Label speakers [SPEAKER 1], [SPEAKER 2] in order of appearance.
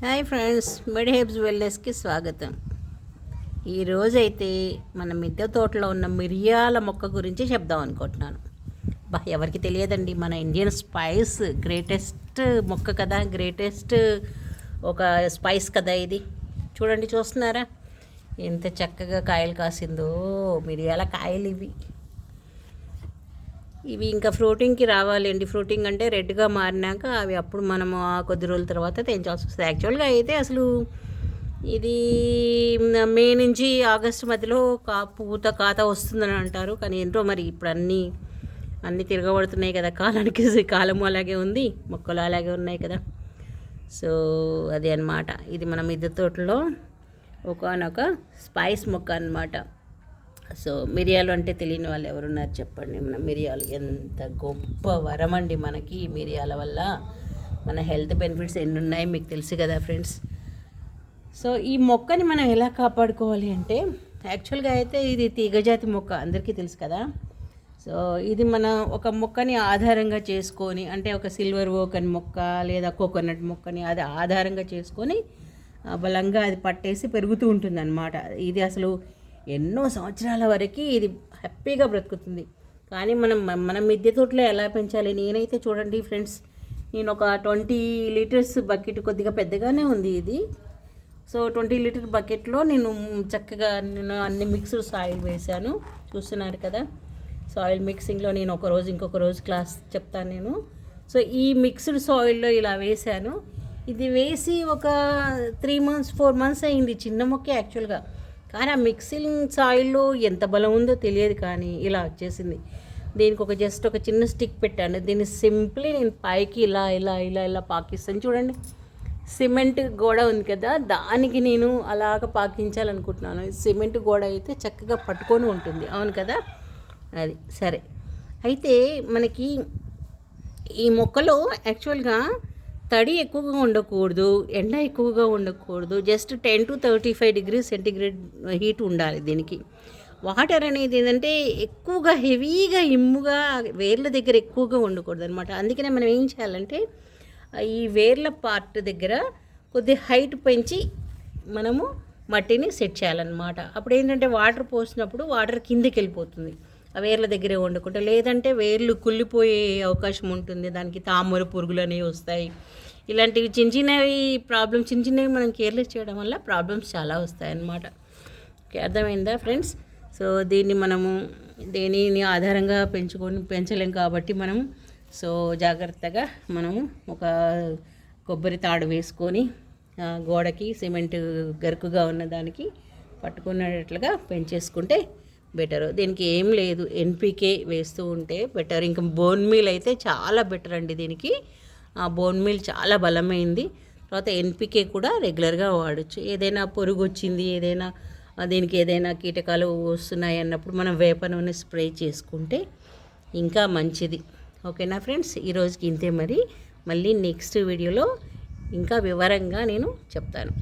[SPEAKER 1] Hi friends, మెడిహెబ్స్ వెల్నెస్కి స్వాగతం. ఈరోజైతే మన మిద్దె తోటలో ఉన్న మిరియాల మొక్క గురించి చెప్దాం అనుకుంటున్నాను. ఎవరికి తెలియదండి, మన ఇండియన్ స్పైస్ గ్రేటెస్ట్ మొక్క కదా, గ్రేటెస్ట్ ఒక స్పైస్ కదా ఇది. చూడండి, చూస్తున్నారా ఎంత చక్కగా కాయలు కాసిందో. మిరియాల కాయలు ఇవి ఇంకా ఫ్రూటింగ్కి రావాలండి. ఫ్రూటింగ్ అంటే రెడ్గా మారినాక అవి అప్పుడు మనము ఆ కొద్ది రోజుల తర్వాత తెంచాల్సి వస్తుంది. యాక్చువల్గా అయితే అసలు ఇది మే నుంచి ఆగస్టు మధ్యలో పూత కాత వస్తుందని అంటారు. కానీ ఏంటో మరి ఇప్పుడు అన్నీ తిరగబడుతున్నాయి కదా, కాలము అలాగే ఉంది, మొక్కలు అలాగే ఉన్నాయి కదా. సో అది అన్నమాట. ఇది మన మిద్దె తోటలో ఒకనొక స్పైస్ మొక్క అన్నమాట. సో మిరియాలు అంటే తెలియని వాళ్ళు ఎవరున్నారు చెప్పండి. మన మిరియాలు ఎంత గొప్ప వరం అండి మనకి. మిరియాల వల్ల మన హెల్త్ బెనిఫిట్స్ ఎన్ని ఉన్నాయి మీకు తెలుసు కదా ఫ్రెండ్స్. సో ఈ మొక్కని మనం ఎలా కాపాడుకోవాలి అంటే, యాక్చువల్గా అయితే ఇది తీగజాతి మొక్క అందరికీ తెలుసు కదా. సో ఇది మన ఒక మొక్కని ఆధారంగా చేసుకొని, అంటే ఒక సిల్వర్ ఓకన్ మొక్క లేదా కోకోనట్ మొక్కని అది ఆధారంగా చేసుకొని బలంగా అది పట్టేసి పెరుగుతూ ఉంటుంది అన్నమాట. ఇది అసలు ఎన్నో సంవత్సరాల వరకు ఇది హ్యాపీగా బ్రతుకుతుంది. కానీ మన మిద్దె తోటలో ఎలా పెంచాలి? నేనైతే చూడండి ఫ్రెండ్స్, నేను ఒక 20 లీటర్స్ బకెట్, కొద్దిగా పెద్దగానే ఉంది ఇది. సో 20 లీటర్ బకెట్లో నేను చక్కగా అన్ని మిక్స్డ్ సాయిల్ వేశాను. చూస్తున్నారు కదా, సాయిల్ మిక్సింగ్లో నేను ఒకరోజు ఇంకొక రోజు క్లాస్ చెప్తాను నేను. సో ఈ మిక్స్డ్ సాయిల్లో ఇలా వేశాను. ఇది వేసి ఒక 3 months 4 months అయింది. చిన్న మొక్క యాక్చువల్గా, కానీ ఆ మిక్సింగ్ సాయిల్లో ఎంత బలం ఉందో తెలియదు, కానీ ఇలా వచ్చేసింది. దీనికి జస్ట్ ఒక చిన్న స్టిక్ పెట్టాను. దీన్ని సింప్లీ నేను పైకి ఇలా ఇలా ఇలా ఇలా పాకిస్తాను. చూడండి, సిమెంట్ గోడ ఉంది కదా, దానికి నేను అలాగ పాకించాలనుకుంటున్నాను. సిమెంట్ గోడ అయితే చక్కగా పట్టుకొని ఉంటుంది, అవును కదా. అది సరే. అయితే మనకి ఈ మొక్కలో యాక్చువల్గా తడి ఎక్కువగా ఉండకూడదు, ఎండ ఎక్కువగా ఉండకూడదు. Just 10 to 35 degrees centigrade heat ఉండాలి దీనికి. వాటర్ అనేది ఏంటంటే ఎక్కువగా హెవీగా ఇమ్ముగా వేర్ల దగ్గర ఎక్కువగా ఉండకూడదు అనమాట. అందుకనే మనం ఏం చేయాలంటే ఈ వేర్ల పార్ట్ దగ్గర కొద్ది హైట్ పెంచి మనము మట్టిని సెట్ చేయాలన్నమాట. అప్పుడు ఏంటంటే వాటర్ పోసినప్పుడు వాటర్ కిందికి వెళ్ళిపోతుంది, ఆ వేర్ల దగ్గరే వండుకుంటే. లేదంటే వేర్లు కుళ్ళిపోయే అవకాశం ఉంటుంది, దానికి తామర పురుగులు అనేవి వస్తాయి. ఇలాంటివి చిన్న చిన్నవి మనం కేర్లెస్ చేయడం వల్ల ప్రాబ్లమ్స్ చాలా వస్తాయన్నమాట. ఓకే, అర్థమైందా ఫ్రెండ్స్? సో దేనిని ఆధారంగా పెంచలేం కాబట్టి సో జాగ్రత్తగా ఒక కొబ్బరి తాడు వేసుకొని గోడకి సిమెంట్ గరుకుగా ఉన్న దానికి పట్టుకునేటట్లుగా పెంచేసుకుంటే బెటరు. దీనికి ఏం లేదు, ఎన్పికే వేస్తూ ఉంటే బెటర్. ఇంకా బోన్ మీల్ అయితే చాలా బెటర్ అండి దీనికి. ఆ బోన్ మీల్ చాలా బలమైంది. తర్వాత ఎన్పికే కూడా రెగ్యులర్గా వాడచ్చు. ఏదైనా పురుగు వచ్చింది, దీనికి ఏదైనా కీటకాలు వస్తున్నాయి అన్నప్పుడు మనం వేప నూనె స్ప్రే చేసుకుంటే ఇంకా మంచిది. ఓకేనా ఫ్రెండ్స్, ఈరోజుకి ఇంతే. మళ్ళీ నెక్స్ట్ వీడియోలో ఇంకా వివరంగా నేను చెప్తాను.